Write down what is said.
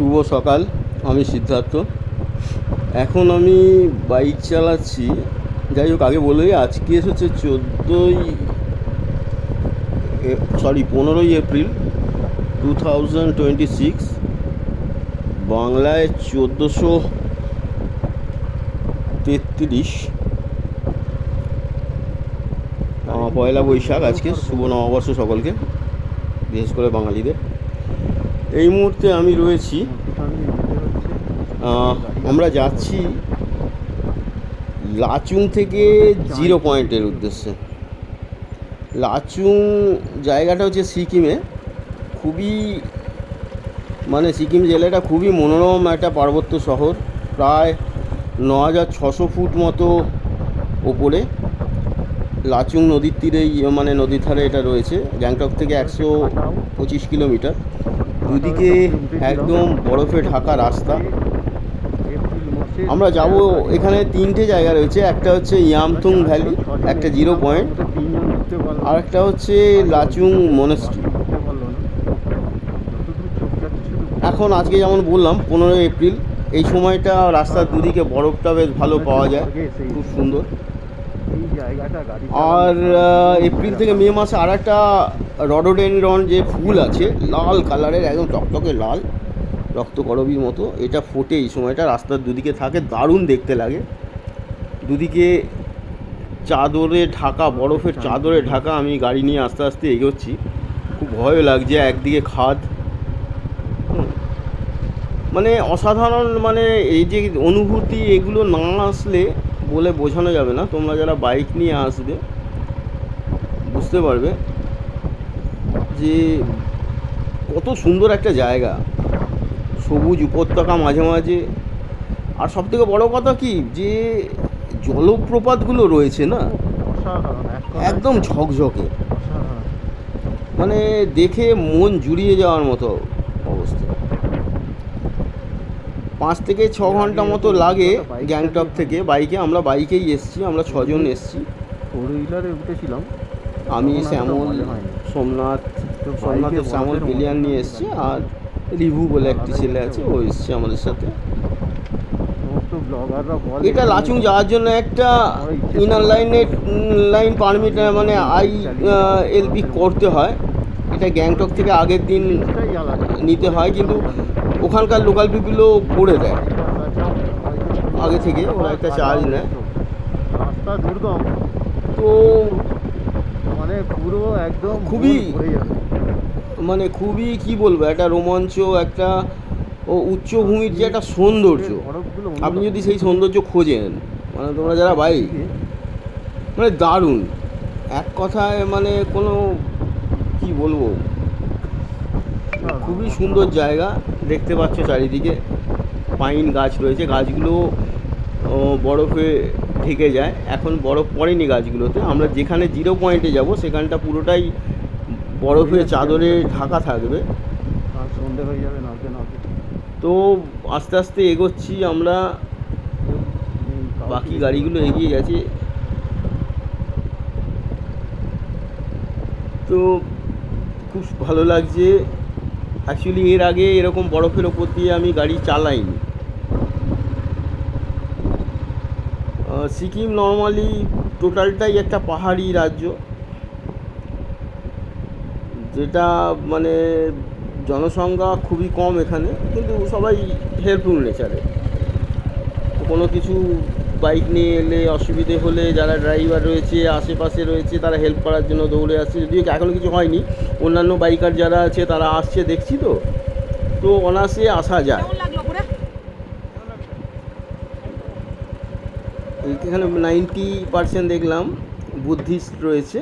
শুভ সকাল। আমি সিদ্ধার্থ। এখন আমি বাইক চালাচ্ছি। যাই হোক, আগে বলি আজকে হচ্ছে 15ই এপ্রিল 2026, বাংলায় 1433, পয়লা বৈশাখ। আজকে শুভ নববর্ষ সকলকে, বিশেষ করে বাঙালিদের। এই মুহূর্তে আমি রয়েছি, আমরা যাচ্ছি লাচুং থেকে জিরো পয়েন্টের উদ্দেশ্যে। লাচুং জায়গাটা হচ্ছে সিকিমে, খুবই সিকিম জেলাটা খুবই মনোরম একটা পার্বত্য শহর। প্রায় 9600 ফুট মতো ওপরে লাচুং নদীর তীরেই, নদীর ধারে এটা রয়েছে। গ্যাংটক থেকে 125 কিলোমিটার। দুদিকে একদম বরফে ঢাকা রাস্তা। আমরা যাব, এখানে 3টে জায়গা রয়েছে। একটা হচ্ছে ইয়ামথুং ভ্যালি, একটা জিরো পয়েন্ট, আর একটা হচ্ছে লাচুং মনেস্ট্রি। এখন আজকে যেমন বললাম 15 এপ্রিল, এই সময়টা রাস্তার দুদিকে বরফটা বেশ ভালো পাওয়া যায়, খুব সুন্দর। আর এপ্রিল থেকে মে মাসে আর একটা রডোডেনড্রন যে ফুল আছে, লাল কালারের, একদম টকটকে লাল, রক্তকরবীর মতো, এটা ফোটে এই সময়টা। রাস্তার দুদিকে থাকে, দারুণ দেখতে লাগে। দুদিকে চাদরে ঢাকা, বরফের চাদরে ঢাকা। আমি গাড়ি নিয়ে আস্তে আস্তে এগোচ্ছি, খুব ভয়ও লাগছে। একদিকে খাদ, অসাধারণ। এই যে অনুভূতি, এগুলো না আসলে বলে বোঝানো যাবে না। তোমরা যারা বাইক নিয়ে আসবে বুঝতে পারবে যে কত সুন্দর একটা জায়গা, সবুজ উপত্যকা মাঝে মাঝে। আর সবথেকে বড় কথা কি, যে জলপ্রপাতগুলো রয়েছে না, একদম ঝকঝকে, দেখে মন জুড়িয়ে যাওয়ার মতো অবস্থা। 5 থেকে 6 ঘন্টা মতো লাগে গ্যাংটক থেকে বাইকে। আমরা বাইকেই এসছি, আমরা 6 জন এসছি। ফোর হুইলারে উঠেছিলাম আমি, শ্যামল, সোমনাথ, শ্যামল বিলিয়ান নিয়ে এসছি, আর রিভু বলে একটি ছেলে আছে, ও এসছে আমাদের সাথে। এটা লাচুং যাওয়ার জন্য একটা ইনার লাইন পারমিট, ILP করতে হয়। এটা গ্যাংটক থেকে আগের দিন নিতে হয়, কিন্তু ওখানকার লোকাল পিপিলও করে দেয় আগে থেকে, ওরা একটা চার্জ নেয়। রাস্তা দুর্গম, তো পুরো একদম খুবই কি বলবো, একটা রোমাঞ্চ, একটা উচ্চভূমির যে একটা সৌন্দর্য। আপনি যদি সেই সৌন্দর্য খোঁজেন, তোমরা যারা বাইক, দারুণ এক কথায়, কোনো কি বলবো, খুবই সুন্দর জায়গা। দেখতে পাচ্ছ চারিদিকে পাইন গাছ রয়েছে, গাছগুলো বরফে ঢেকে যায়। এখন বরফ পড়েনি গাছগুলোতে। আমরা যেখানে জিরো পয়েন্টে যাব সেখানটা পুরোটাই বরফের চাদরে ঢাকা থাকবে। সন্ধে হয়ে যাবে না। তো আস্তে আস্তে এগোচ্ছি আমরা, বাকি গাড়িগুলো এগিয়ে গেছে। তো খুব ভালো লাগছে। অ্যাকচুয়ালি এর আগে এরকম বরফের ওপর দিয়ে আমি গাড়ি চালাইনি। সিকিম নর্মালি টোটালটাই একটা পাহাড়ি রাজ্য, যেটা জনসংখ্যা খুবই কম এখানে, কিন্তু সবাই হেল্পফুল নেচারে। কোনো কিছু বাইক নিয়ে এলে, অসুবিধে হলে যারা ড্রাইভার রয়েছে আশেপাশে রয়েছে, তারা হেল্প করার জন্য দৌড়ে আসছে। যদিও এখনও কিছু হয়নি, অন্যান্য বাইকার যারা আছে তারা আসছে দেখছি, তো অনায়াসে আসা যায়। এখানে 90% দেখলাম বুদ্ধিস্ট রয়েছে।